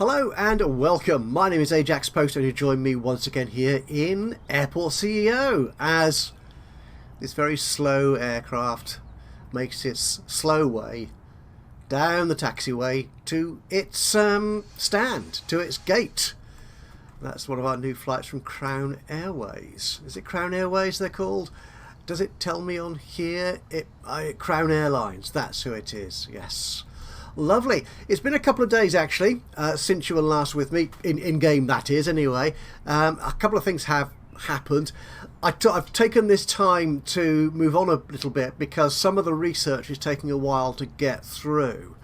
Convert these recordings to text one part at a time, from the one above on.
Hello and welcome. My name is Ajaxpost and you join me once again here in Airport CEO as this very slow aircraft makes its slow way down the taxiway to its stand, to its gate. That's one of our new flights from Crown Airways. Is it Crown Airways they're called? Does it tell me on here? Crown Airlines, that's who it is, yes. Lovely. It's been a couple of days actually since you were last with me, in game that is anyway. A couple of things have happened. I've taken this time to move on a little bit because some of the research is taking a while to get through.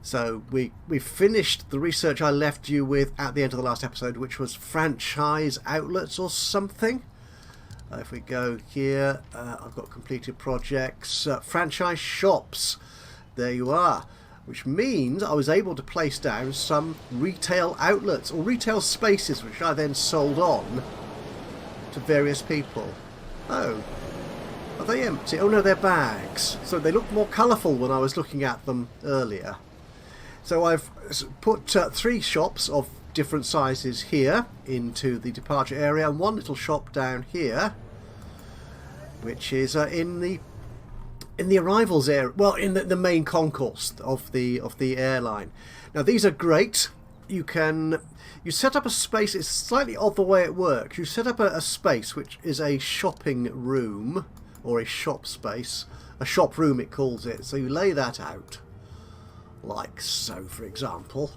So we finished the research I left you with at the end of the last episode, which was franchise outlets or something. If we go here, I've got completed projects, franchise shops. There you are. Which means I was able to place down some retail outlets or retail spaces, which I then sold on to various people. Oh, are they empty? Oh no, they're bags. So they look more colourful when I was looking at them earlier. So I've put 3 shops of different sizes here into the departure area, and one little shop down here, which is in the arrivals area, well, in the main concourse of the airline. Now these are great. You set up a space. It's slightly odd the way it works. You set up a space which is a shopping room or a shop space, a shop room it calls it. So you lay that out like so, for example,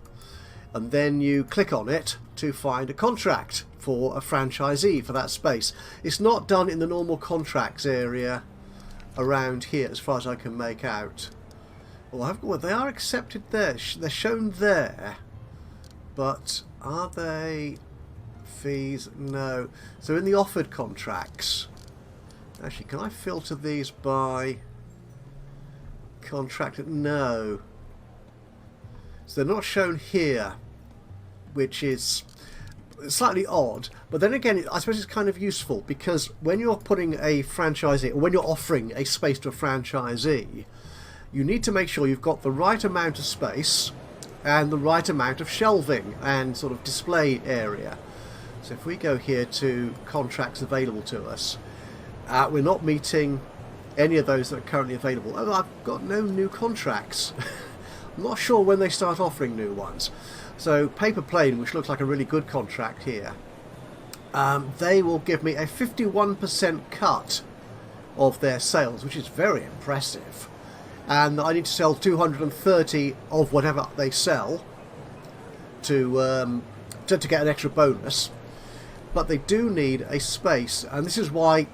and then you click on it to find a contract for a franchisee for that space. It's not done in the normal contracts area around here as far as I can make out. Well, they are accepted there. They're shown there, but are they fees? No. So in the offered contracts, actually, can I filter these by contract? No. So they're not shown here, which is slightly odd, but then again I suppose it's kind of useful because when you're putting a franchisee, or when you're offering a space to a franchisee, you need to make sure you've got the right amount of space and the right amount of shelving and sort of display area. So if we go here to contracts available to us, we're not meeting any of those that are currently available. Oh, I've got no new contracts. I'm not sure when they start offering new ones. So Paper Plane, which looks like a really good contract here, they will give me a 51% cut of their sales, which is very impressive. And I need to sell 230 of whatever they sell to get an extra bonus. But they do need a space, and this is why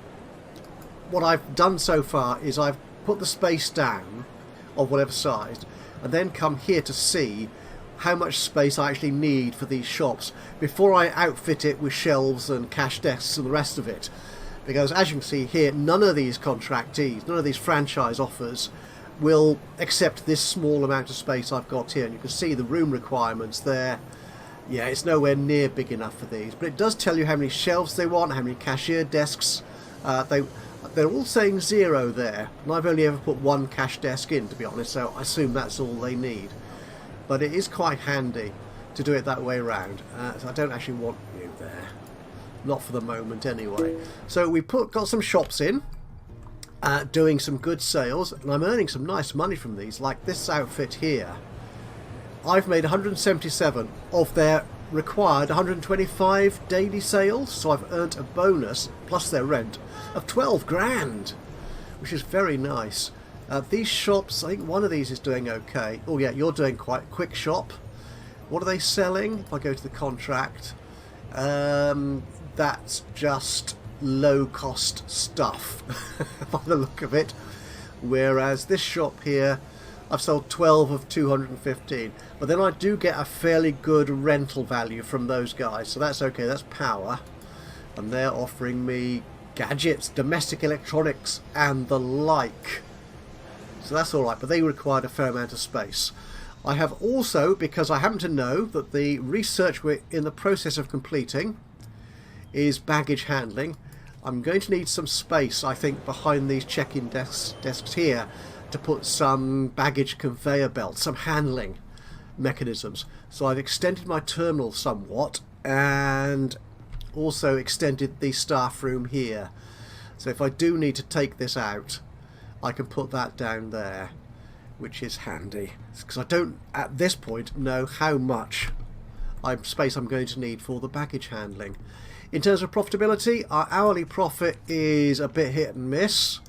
what I've done so far is I've put the space down of whatever size, and then come here to see how much space I actually need for these shops before I outfit it with shelves and cash desks and the rest of it. Because as you can see here, none of these contractees, none of these franchise offers will accept this small amount of space I've got here. And you can see the room requirements there. Yeah, it's nowhere near big enough for these. But it does tell you how many shelves they want, how many cashier desks. They're all saying 0 there. And I've only ever put 1 cash desk in, to be honest, so I assume that's all they need. But it is quite handy to do it that way around. So I don't actually want you there. Not for the moment anyway. So we got some shops in, doing some good sales, and I'm earning some nice money from these, like this outfit here. I've made 177 of their required 125 daily sales, so I've earned a bonus, plus their rent, of 12 grand, which is very nice. These shops, I think one of these is doing okay. Oh yeah, you're doing quite quick shop. What are they selling? If I go to the contract, that's just low cost stuff by the look of it. Whereas this shop here, I've sold 12 of 215. But then I do get a fairly good rental value from those guys, so that's okay, that's power. And they're offering me gadgets, domestic electronics and the like. So that's alright, but they required a fair amount of space. I have also, because I happen to know that the research we're in the process of completing is baggage handling, I'm going to need some space, I think, behind these check-in desks here to put some baggage conveyor belts, some handling. mechanisms. So I've extended my terminal somewhat and also extended the staff room here. So if I do need to take this out, I can put that down there, which is handy, because I don't at this point know how much space I'm going to need for the baggage handling. In terms of profitability, our hourly profit is a bit hit and miss,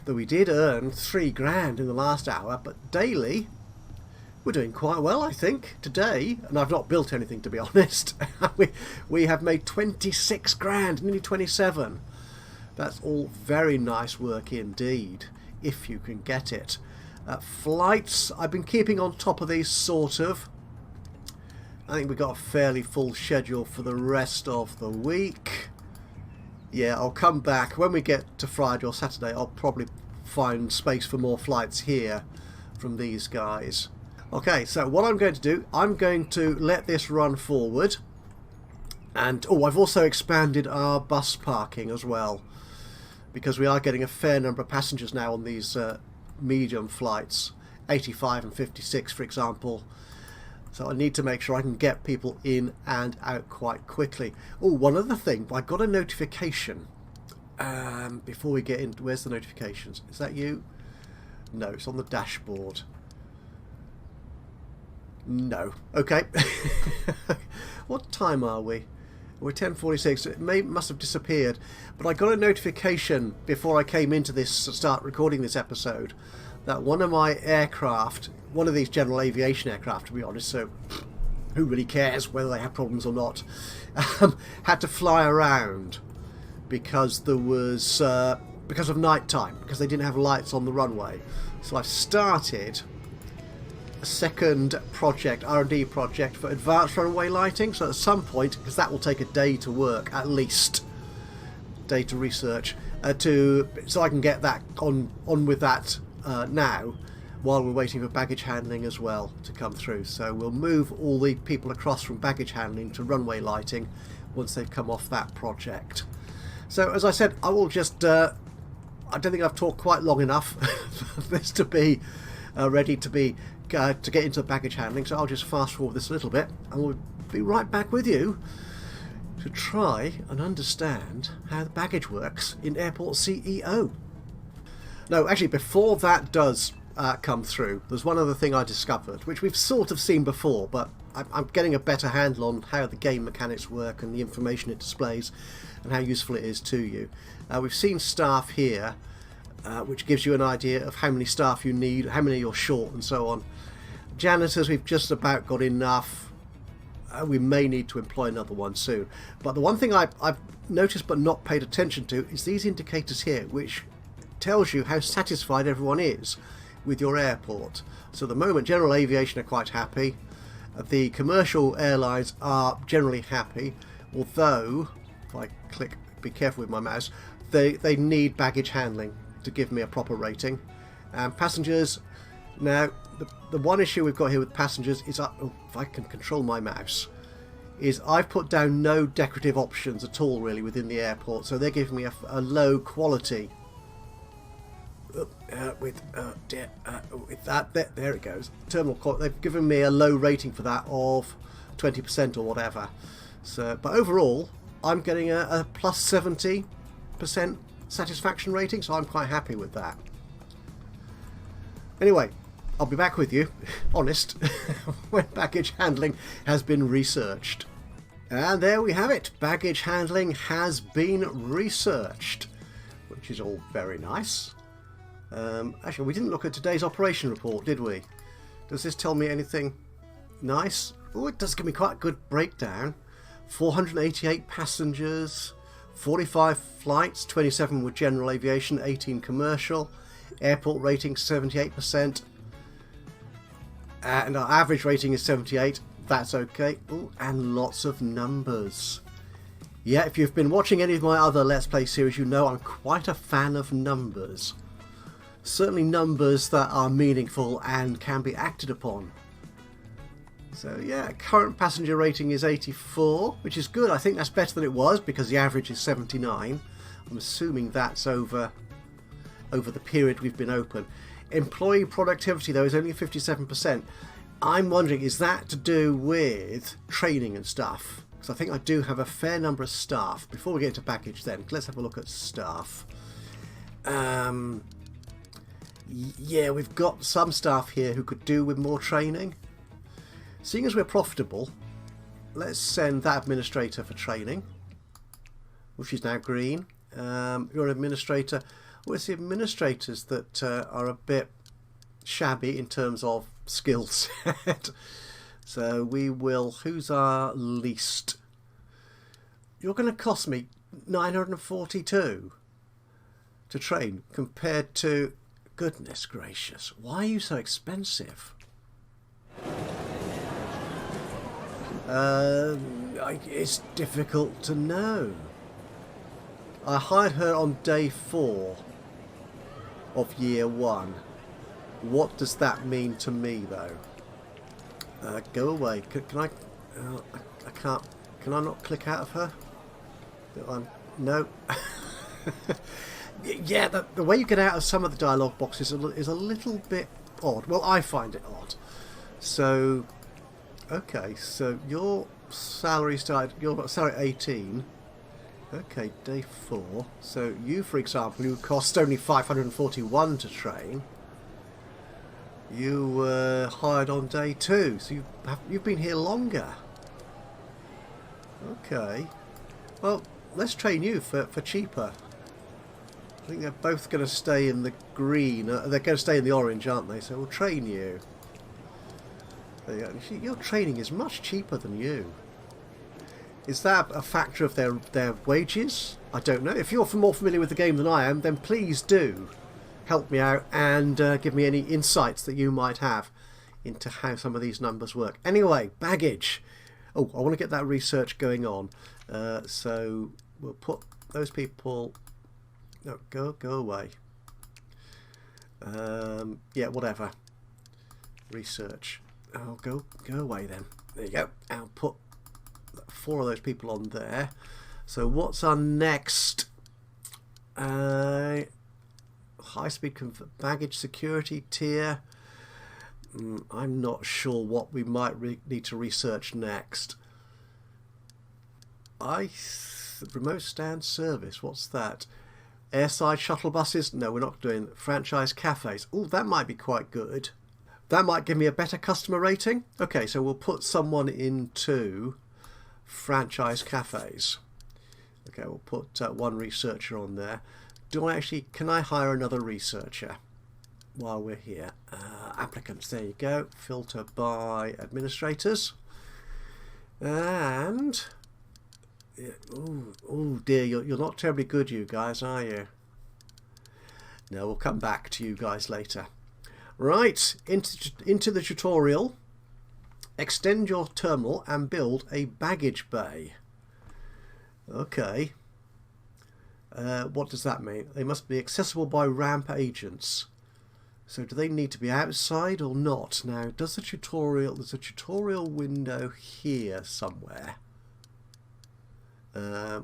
though we did earn £3 in the last hour, but daily we're doing quite well, I think, today, and I've not built anything, to be honest. we have made £26, nearly 27. That's all very nice work indeed, if you can get it. Flights, I've been keeping on top of these, sort of. I think we've got a fairly full schedule for the rest of the week. Yeah, I'll come back when we get to Friday or Saturday. I'll probably find space for more flights here from these guys. Okay, so what I'm going to do, I'm going to let this run forward. And, oh, I've also expanded our bus parking as well, because we are getting a fair number of passengers now on these medium flights, 85 and 56 for example. So I need to make sure I can get people in and out quite quickly. Oh, one other thing, I got a notification before we get in. Where's the notifications? Is that you? No, it's on the dashboard. No. Okay. What time are we? We're 10:46. It must have disappeared. But I got a notification before I came into this, start recording this episode, that one of my aircraft, one of these general aviation aircraft, to be honest, so who really cares whether they have problems or not, had to fly around because there was because of night time, because they didn't have lights on the runway. So I've started a second project, R&D project for advanced runway lighting. So at some point, because that will take a day to work, at least data research, so I can get that on with that now, while we're waiting for baggage handling as well to come through. So we'll move all the people across from baggage handling to runway lighting once they've come off that project. So as I said, I will just I don't think I've talked quite long enough for this to be ready to get into the baggage handling, so I'll just fast forward this a little bit and we'll be right back with you to try and understand how the baggage works in Airport CEO. No, actually, before that does come through, there's one other thing I discovered, which we've sort of seen before, but I'm getting a better handle on how the game mechanics work and the information it displays and how useful it is to you. We've seen staff here, which gives you an idea of how many staff you need, how many you're short, and so on. Janitors, we've just about got enough. We may need to employ another one soon. But the one thing I've noticed but not paid attention to is these indicators here, which tells you how satisfied everyone is with your airport. So at the moment, general aviation are quite happy. The commercial airlines are generally happy, although, if I click, be careful with my mouse, they need baggage handling to give me a proper rating. And passengers, now the one issue we've got here with passengers is, if I can control my mouse, is I've put down no decorative options at all really within the airport, so they're giving me a low quality. With that, there it goes. Terminal quality. They've given me a low rating for that of 20% or whatever. So, but overall, I'm getting a plus 70% satisfaction rating, so I'm quite happy with that. Anyway, I'll be back with you, honest, when baggage handling has been researched. And there we have it. Baggage handling has been researched, which is all very nice. Actually, we didn't look at today's operation report, did we? Does this tell me anything nice? Oh, it does give me quite a good breakdown. 488 passengers, 45 flights, 27 were general aviation, 18 commercial, airport rating 78%, and our average rating is 78. That's okay. Ooh, and lots of numbers. Yeah, if you've been watching any of my other Let's Play series, you know I'm quite a fan of numbers. Certainly numbers that are meaningful and can be acted upon. So yeah, current passenger rating is 84, which is good. I think that's better than it was because the average is 79. I'm assuming that's over the period we've been open. Employee productivity though is only 57%. I'm wondering, is that to do with training and stuff? Because I think I do have a fair number of staff. Before we get into baggage then, let's have a look at staff. Yeah, we've got some staff here who could do with more training. Seeing as we're profitable, let's send that administrator for training. Well, she's now green. You're an administrator. Well, it's the administrators that are a bit shabby in terms of skill set. So we will... Who's our least? You're going to cost me 942 to train compared to... Goodness gracious, why are you so expensive? It's difficult to know. I hired her on day 4 of year 1. What does that mean to me, though? Go away. Can I? I can't. Can I not click out of her? No. Yeah, the way you get out of some of the dialogue boxes is a little bit odd. Well, I find it odd. So, okay. So your salary started. Your salary 18. Okay, day 4. So you, for example, you cost only 541 to train. You were hired on day 2, so you've been here longer. Okay. Well, let's train you for cheaper. I think they're both going to stay in the green. They're going to stay in the orange, aren't they? So we'll train you. There you go. Your training is much cheaper than you. Is that a factor of their wages? I don't know. If you're more familiar with the game than I am, then please do help me out and give me any insights that you might have into how some of these numbers work. Anyway, baggage. Oh, I want to get that research going on. So we'll put those people... No, go away. Yeah, whatever. Research. Oh, go away then. There you go. I'll put 4 of those people on there. So what's our next? High-speed baggage security tier. I'm not sure what we might need to research next. Remote stand service. What's that? Airside shuttle buses? No, we're not doing franchise cafes. Oh, that might be quite good. That might give me a better customer rating. Okay, so we'll put someone into franchise cafes. Okay, we'll put 1 researcher on there. Can I hire another researcher while we're here? Applicants, there you go. Filter by administrators. And... Oh dear, you're not terribly good, you guys, are you? No, we'll come back to you guys later. Right, into the tutorial. Extend your terminal and build a baggage bay. Okay. What does that mean? They must be accessible by ramp agents. So do they need to be outside or not? Now, there's a tutorial window here somewhere.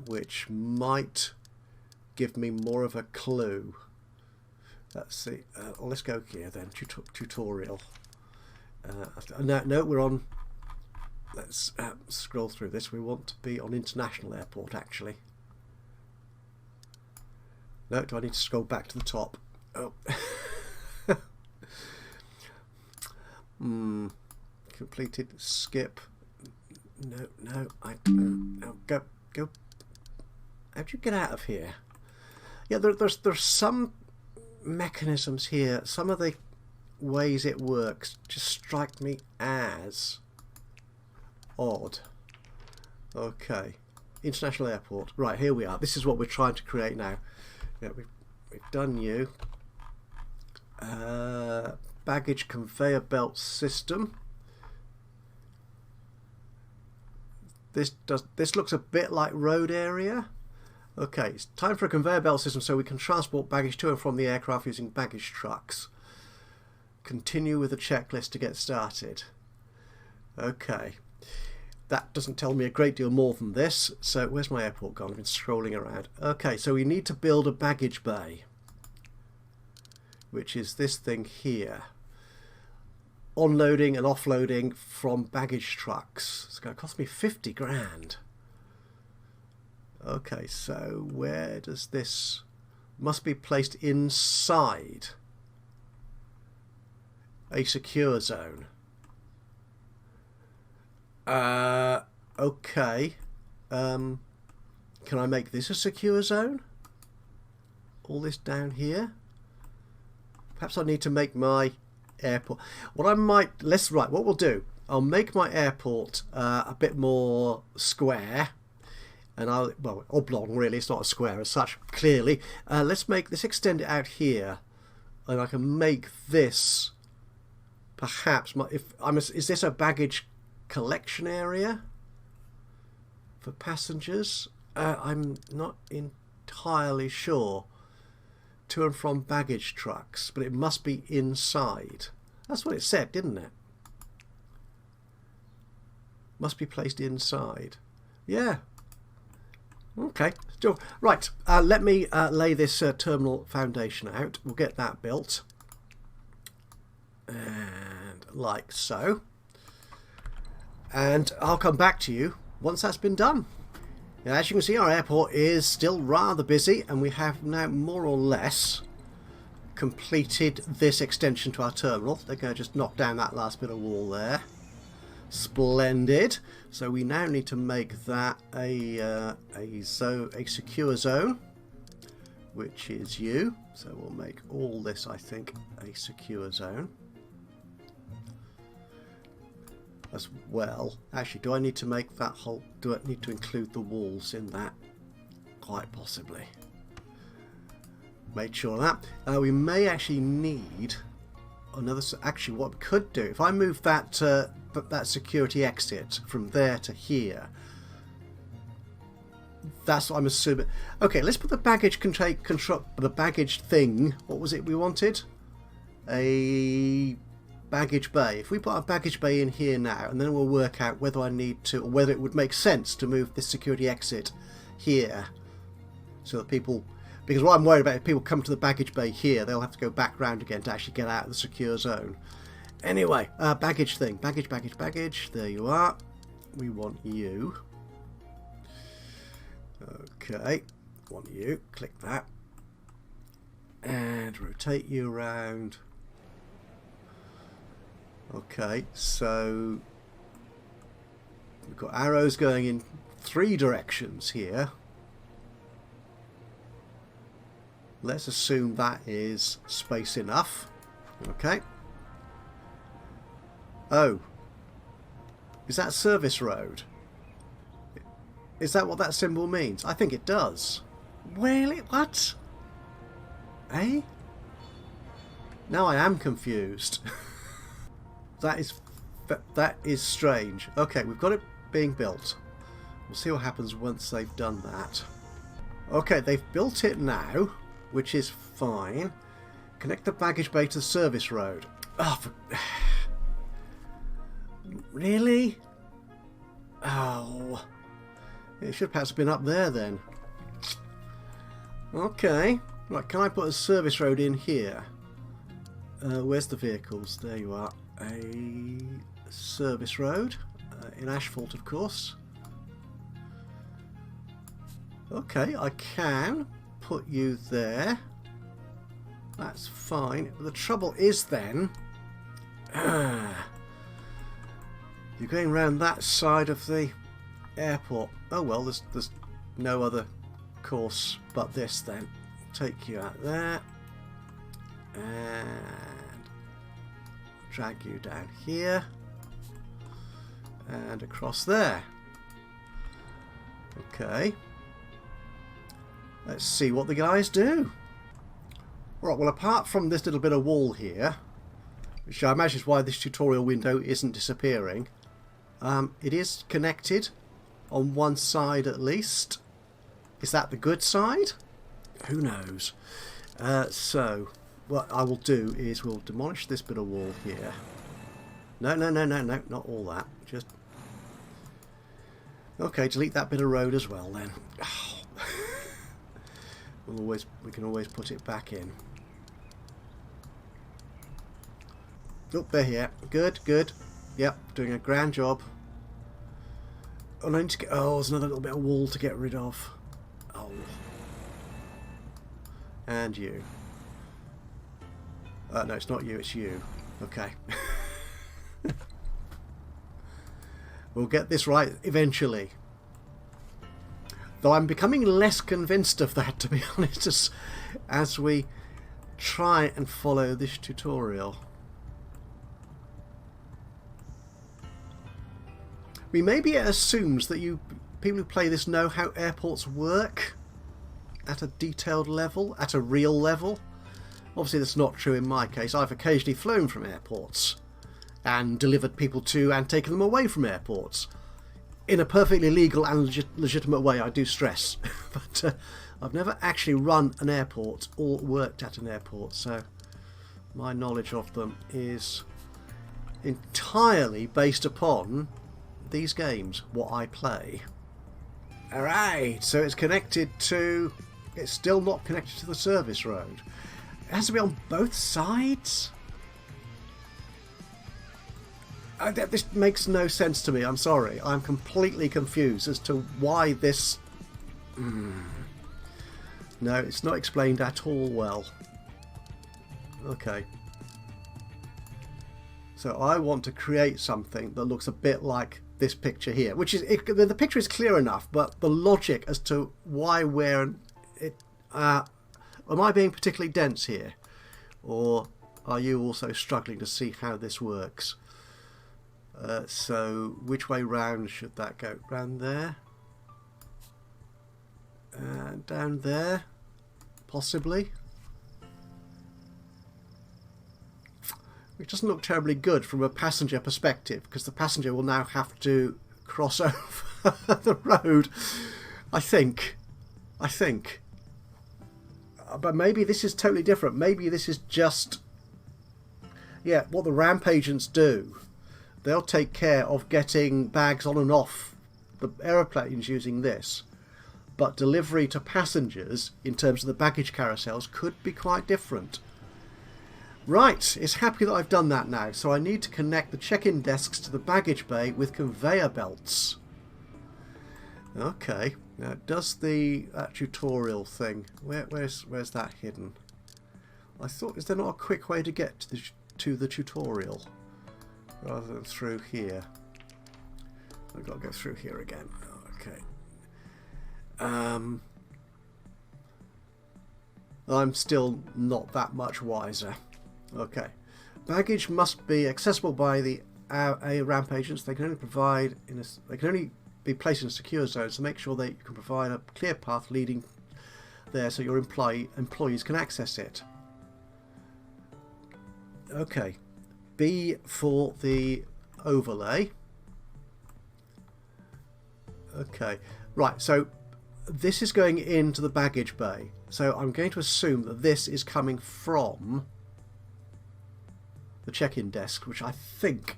Which might give me more of a clue. Let's see. Let's go here then. Tutorial. No, we're on. Let's scroll through this. We want to be on International Airport, actually. No, do I need to scroll back to the top? Oh. Completed. Skip. No. No, go. How'd you get out of here? Yeah, there's some mechanisms here. Some of the ways it works just strike me as odd. Okay, International Airport. Right, here we are. This is what we're trying to create now. Yeah, we've done you. Baggage conveyor belt system. This looks a bit like road area. Okay, it's time for a conveyor belt system so we can transport baggage to and from the aircraft using baggage trucks. Continue with the checklist to get started. Okay, that doesn't tell me a great deal more than this. So where's my airport gone? I've been scrolling around. Okay, so we need to build a baggage bay, which is this thing here. onloading and offloading from baggage trucks. It's going to cost me 50 grand. Okay, so where does this... Must be placed inside a secure zone. Okay. Can I make this a secure zone? All this down here? Perhaps I need to make my airport... What I might... Right, what we'll do, I'll make my airport a bit more square. And I'll... Well, oblong, really. It's not a square as such, clearly. Let's extend it out here. And I can make this... Perhaps... Is this a baggage collection area? For passengers? I'm not entirely sure. To and from baggage trucks, but it must be inside. That's what it said, didn't it? Must be placed inside. Yeah. Okay. So, right. Let me lay this terminal foundation out. We'll get that built. And like so. And I'll come back to you once that's been done. Now, as you can see, our airport is still rather busy, and we have now more or less completed this extension to our terminal. They're going to just knock down that last bit of wall there. Splendid. So we now need to make that a secure zone, which is you. So we'll make all this, I think, a secure zone. As well. Actually, do I need to make that whole... Do I need to include the walls in that? Quite possibly. Made sure of that. We may actually need another... Actually, what we could do, if I move that that security exit from there to here, that's what I'm assuming. Okay, let's put the baggage control... The baggage thing. What was it we wanted? A... baggage bay. If we put a baggage bay in here now, and then we'll work out whether I need to, or whether it would make sense to move this security exit here, so that people, because what I'm worried about, if people come to the baggage bay here, they'll have to go back round again to actually get out of the secure zone. Anyway, baggage thing, baggage, there you are. We want you. Okay, want you, click that. And rotate you around. Okay, so we've got arrows going in 3 directions here. Let's assume that is space enough. Okay. Oh. Is that service road? Is that what that symbol means? I think it does. Really? What? Eh? Now I am confused. That is strange. Okay, we've got it being built. We'll see what happens once they've done that. Okay, they've built it now, which is fine. Connect the baggage bay to the service road. Oh, really? Oh. It should perhaps have been up there then. Okay. Right, can I put a service road in here? Where's the vehicles? There you are. A service road in asphalt, of course. Okay, I can put you there. That's fine. But the trouble is then, you're going around that side of the airport. Oh well, there's no other course but this then. Take you out there and drag you down here and across there. Okay, let's see what the guys do. Right, well, apart from this little bit of wall here, which I imagine is why this tutorial window isn't disappearing, it is connected on one side at least. Is that the good side? Who knows? So what I will do is we'll demolish this bit of wall here. No, not all that. Just okay. Delete that bit of road as well then. Oh. We can always put it back in. Oh, they're here. Good, good. Yep, doing a grand job. Oh, I need to get... Oh, there's another little bit of wall to get rid of. Oh. And you. No, it's not you, it's you. Okay. We'll get this right eventually. Though I'm becoming less convinced of that, to be honest, as we try and follow this tutorial. Maybe it assumes that people who play this know how airports work at a detailed level, at a real level. Obviously that's not true in my case. I've occasionally flown from airports and delivered people to and taken them away from airports in a perfectly legal and legitimate way, I do stress. But I've never actually run an airport or worked at an airport, so my knowledge of them is entirely based upon these games, what I play. Alright, so it's connected to... It's still not connected to the service road. It has to be on both sides? This makes no sense to me, I'm sorry. I'm completely confused as to why this... No, it's not explained at all well. Okay. So I want to create something that looks a bit like this picture here, which is... the picture is clear enough, but the logic as to why, where... am I being particularly dense here? Or are you also struggling to see how this works? So which way round should that go? Round there? And down there? Possibly? Which doesn't look terribly good from a passenger perspective, because the passenger will now have to cross over the road. I think. But maybe this is totally different. Maybe this is just... Yeah, what the ramp agents do. They'll take care of getting bags on and off the aeroplanes using this. But delivery to passengers, in terms of the baggage carousels, could be quite different. Right, it's happy that I've done that now. So I need to connect the check-in desks to the baggage bay with conveyor belts. Okay, now does the tutorial thing... Where's that hidden? I thought, is there not a quick way to get to the tutorial? Rather than through here. I've got to go through here again. Okay. I'm still not that much wiser. Okay. Baggage must be accessible by the ramp agents. They can only provide they can only be placed in a secure zone, so make sure that you can provide a clear path leading there so your employees can access it. Okay. B for the overlay. Okay, right, so this is going into the baggage bay. So I'm going to assume that this is coming from the check-in desk, which I think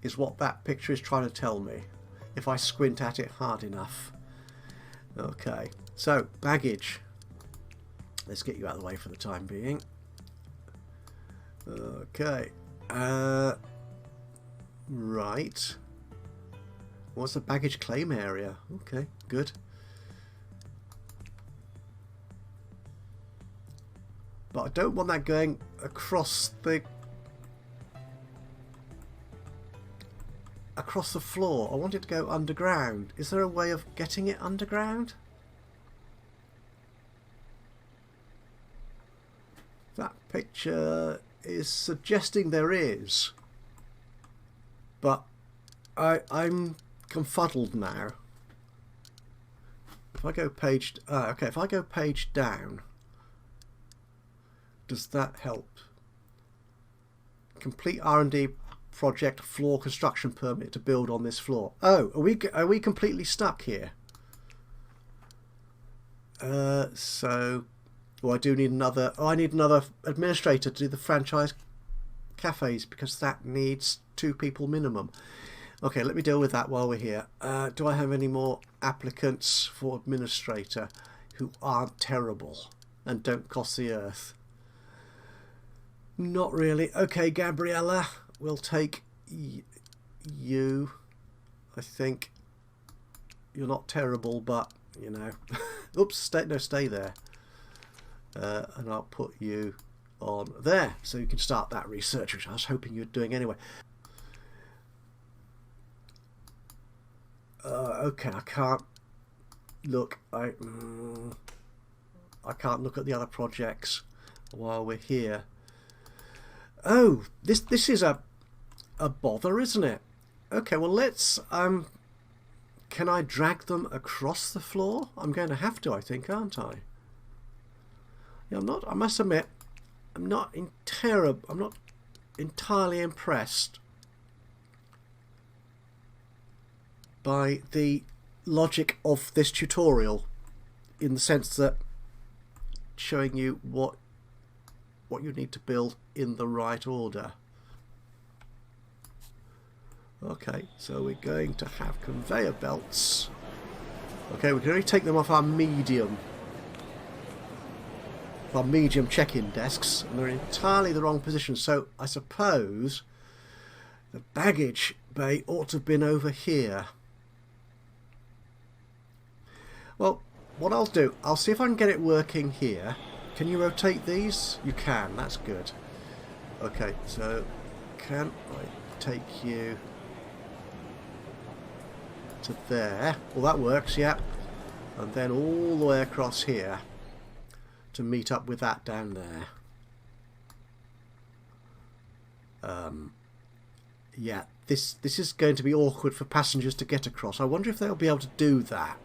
is what that picture is trying to tell me, if I squint at it hard enough. Okay, so baggage. Let's get you out of the way for the time being. Okay. Right. What's the baggage claim area? Okay, good. But I don't want that going across the floor. I want it to go underground. Is there a way of getting it underground? That picture is suggesting there is, but I'm confuddled now. If I go page okay, if I go page down, does that help? Complete R&D project floor construction permit to build on this floor. Oh, are we completely stuck here? So well, I do need another... Oh, I need another administrator to do the franchise cafes, because that needs 2 people minimum. Okay, let me deal with that while we're here. Do I have any more applicants for administrator who aren't terrible and don't cost the earth? Not really. Okay, Gabriella, we'll take you. I think you're not terrible, but you know. Oops, stay there. And I'll put you on there, so you can start that research, which I was hoping you're doing anyway. Okay, I can't look. I can't look at the other projects while we're here. Oh, this is a bother, isn't it? Okay, well let's can I drag them across the floor? I'm going to have to, I think, aren't I? Yeah, I'm not. I must admit, I'm not entirely impressed by the logic of this tutorial, in the sense that showing you what you need to build in the right order. Okay, so we're going to have conveyor belts. Okay, we can only take them off our medium check-in desks, and they're in entirely the wrong position. So I suppose the baggage bay ought to have been over here. Well, what I'll do, I'll see if I can get it working here. Can you rotate these? You can, that's good. Okay, so can I take you to there? Well, that works, yeah. And then all the way across here to meet up with that down there. Yeah, this is going to be awkward for passengers to get across. I wonder if they'll be able to do that.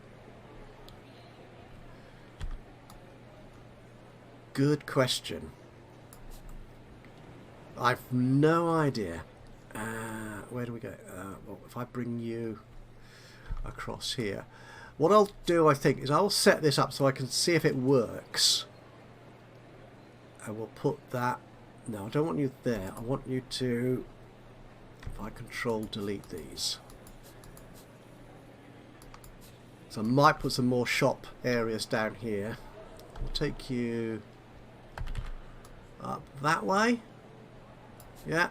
Good question. I've no idea. Where do we go? Well, if I bring you across here, what I'll do, I think, is I'll set this up so I can see if it works. And we'll put that. No, I don't want you there. I want you to. If I control delete these. So I might put some more shop areas down here. We'll take you up that way. Yeah.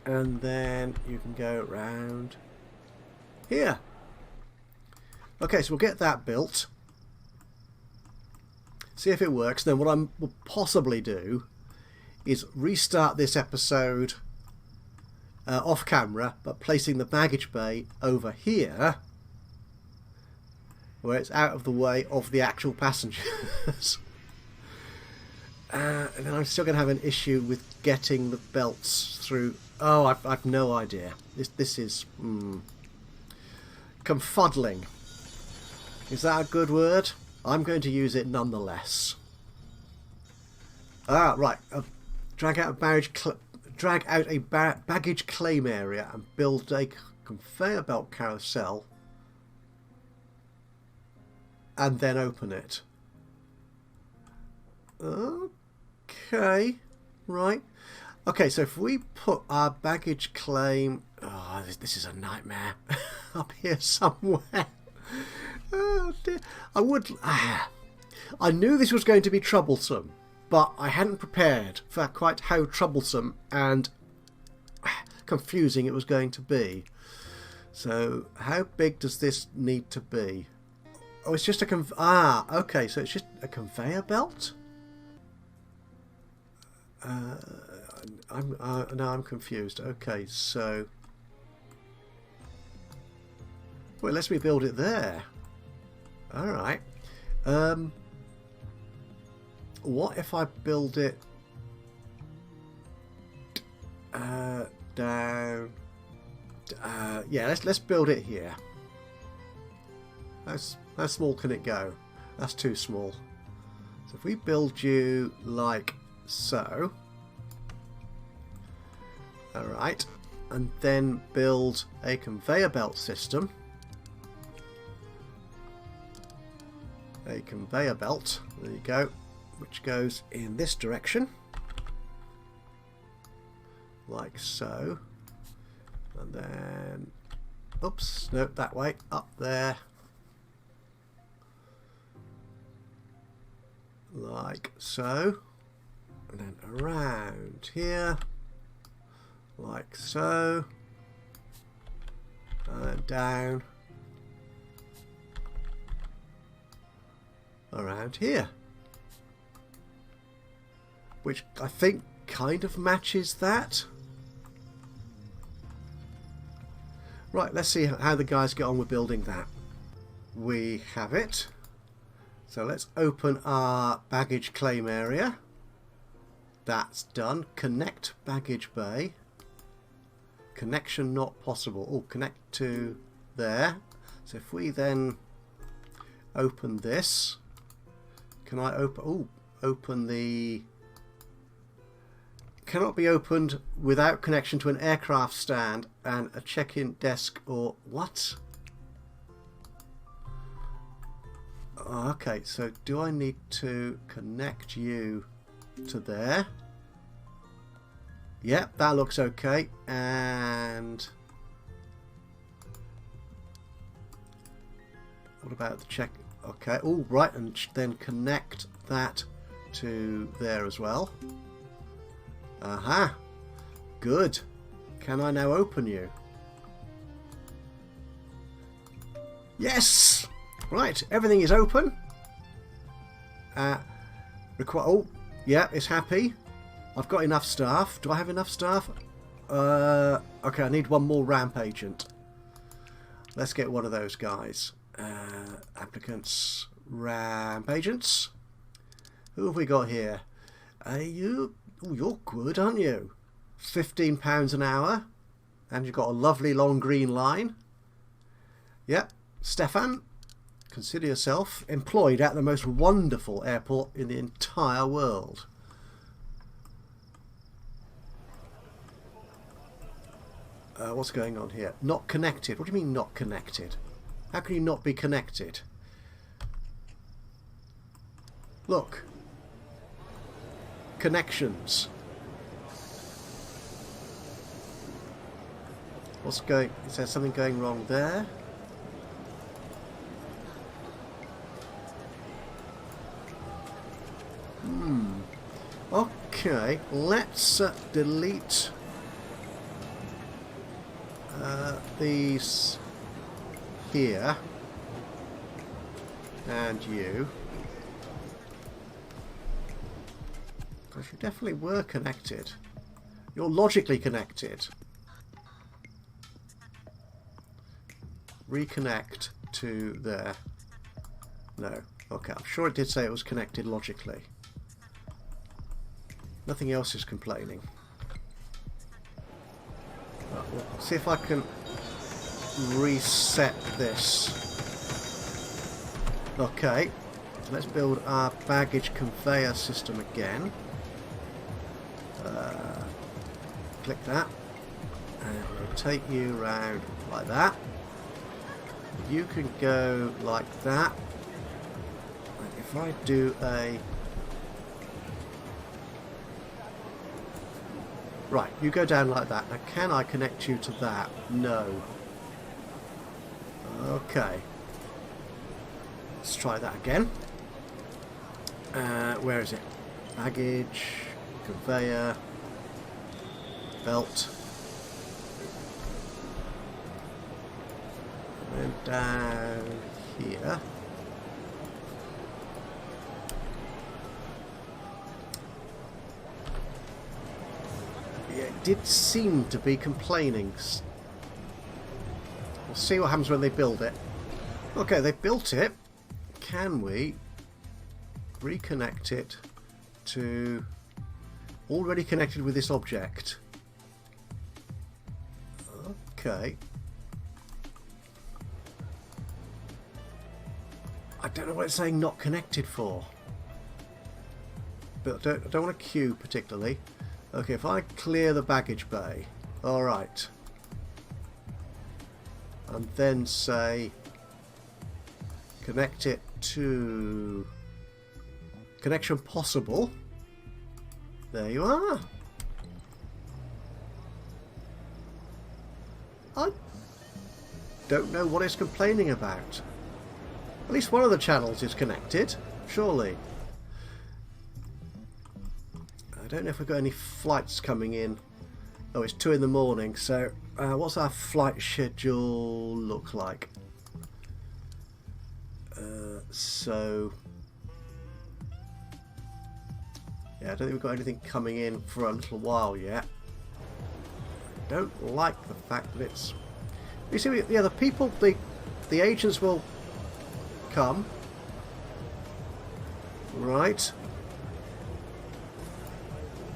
And then you can go around here. Okay, so we'll get that built. See if it works. Then what I will possibly do is restart this episode off camera, but placing the baggage bay over here, where it's out of the way of the actual passengers. And then I'm still going to have an issue with getting the belts through. Oh, I've no idea. This is confuddling. Is that a good word? I'm going to use it nonetheless. Right. Drag out a baggage claim area and build a conveyor belt carousel, and then open it. Okay, right. Okay, so if we put our baggage claim... Oh, this is a nightmare. Up here somewhere. Oh dear. I knew this was going to be troublesome, but I hadn't prepared for quite how troublesome and confusing it was going to be. So how big does this need to be? Oh, it's just a okay, so it's just a conveyor belt? Now I'm confused. Okay, so well, it lets me build it there. All right. What if I build it down? Yeah, let's build it here. How small can it go? That's too small. So if we build you like so, all right, and then build a conveyor belt system. A conveyor belt, there you go, which goes in this direction, like so, and then, oops, no, that way, up there, like so, And then around here, like so. And down. Around here. Which I think kind of matches that. Right, let's see how the guys get on with building that. We have it. So let's open our baggage claim area. That's done. Connect baggage bay. Connection not possible. Oh, connect to there. So if we then open this, can I open? Oh, open the. Cannot be opened without connection to an aircraft stand and a check-in desk or what? Okay, so do I need to connect you to there? Yep, that looks okay. And what about the check? Okay, all right, and then connect that to there as well. Aha, good. Can I now open you? Yes! Right, everything is open. Oh, yeah, it's happy. I've got enough staff. Do I have enough staff? Okay, I need one more ramp agent. Let's get one of those guys. Applicants, ramp agents. Who have we got here? You're good, aren't you? £15 an hour. And you've got a lovely long green line. Yep. Stefan, consider yourself employed at the most wonderful airport in the entire world. What's going on here? Not connected. What do you mean not connected? How can you not be connected? Look. Connections. What's going? Is there something going wrong there? Okay, let's delete these here and you. Because you definitely were connected. You're logically connected. Reconnect to there. No. Okay, I'm sure it did say it was connected logically. Nothing else is complaining. We'll see if I can reset this. Okay, let's build our baggage conveyor system again. Click that, and we'll take you around like that. You can go like that. And if I do a... Right, you go down like that. Now, can I connect you to that? No. Okay. Let's try that again. Where is it? Baggage, conveyor, belt. And then down here. Yeah, it did seem to be complaining. We'll see what happens when they build it. Okay, they built it. Can we reconnect it to already connected with this object? Okay. I don't know what it's saying not connected for. But I don't want to queue particularly. Okay, if I clear the baggage bay. Alright. And then say connect it to connection possible. There you are. I don't know what it's complaining about. At least one of the channels is connected, surely. I don't know if we've got any flights coming in. Oh, it's 2 in the morning, so what's our flight schedule look like? So yeah, I don't think we've got anything coming in for a little while yet. I don't like the fact that it's... You see, yeah, the people, the agents will come. Right.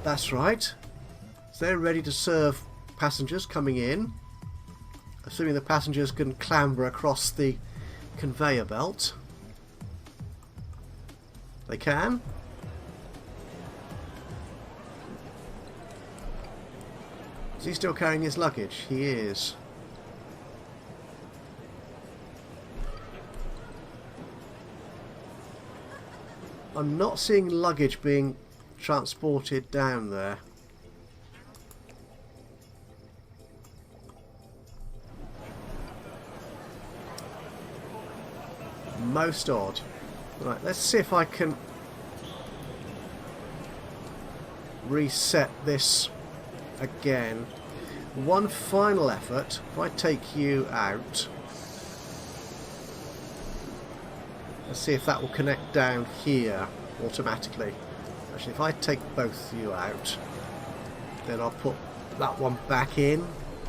That's right. So they're ready to serve passengers coming in. Assuming the passengers can clamber across the conveyor belt. They can. Is he still carrying his luggage? He is. I'm not seeing luggage being transported down there. Most odd. Right, let's see if I can reset this again. One final effort. If I take you out, let's see if that will connect down here automatically. Actually, if I take both of you out, then I'll put that one back in.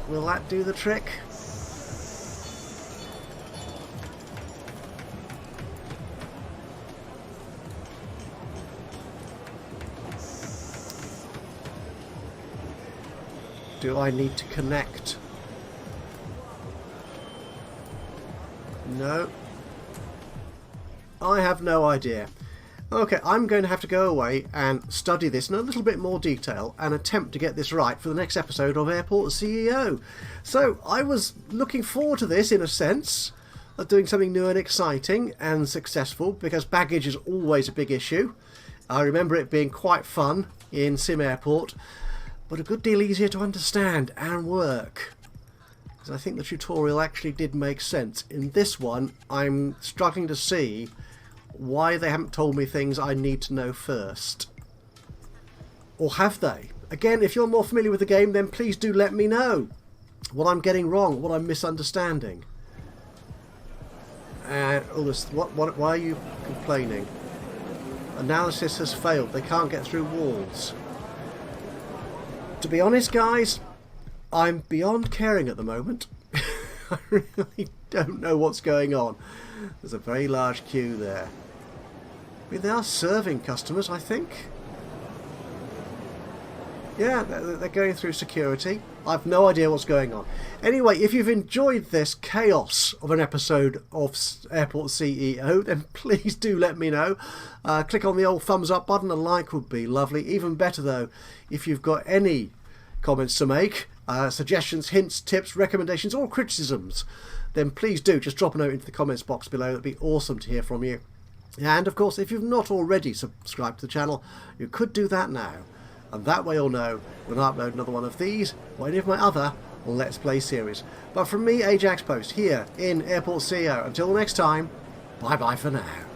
Will that do the trick? Do I need to connect? No. I have no idea. Okay, I'm going to have to go away and study this in a little bit more detail and attempt to get this right for the next episode of Airport CEO. So I was looking forward to this in a sense, of doing something new and exciting and successful, because baggage is always a big issue. I remember it being quite fun in Sim Airport, but a good deal easier to understand and work. Because I think the tutorial actually did make sense. In this one, I'm struggling to see why they haven't told me things I need to know first. Or have they? Again, if you're more familiar with the game, then please do let me know what I'm getting wrong, what I'm misunderstanding. And why are you complaining? Analysis has failed. They can't get through walls. To be honest, guys, I'm beyond caring at the moment. I really don't know what's going on. There's a very large queue there. I mean, they are serving customers, I think. Yeah, they're going through security. I've no idea what's going on. Anyway, if you've enjoyed this chaos of an episode of Airport CEO, then please do let me know. Click on the old thumbs up button. A like would be lovely. Even better, though, if you've got any comments to make, suggestions, hints, tips, recommendations, or criticisms, then please do just drop a note into the comments box below. It'd be awesome to hear from you. And, of course, if you've not already subscribed to the channel, you could do that now. And that way you'll know when I upload another one of these or any of my other Let's Play series. But from me, Ajaxpost, here in Airport CEO. Until next time, bye-bye for now.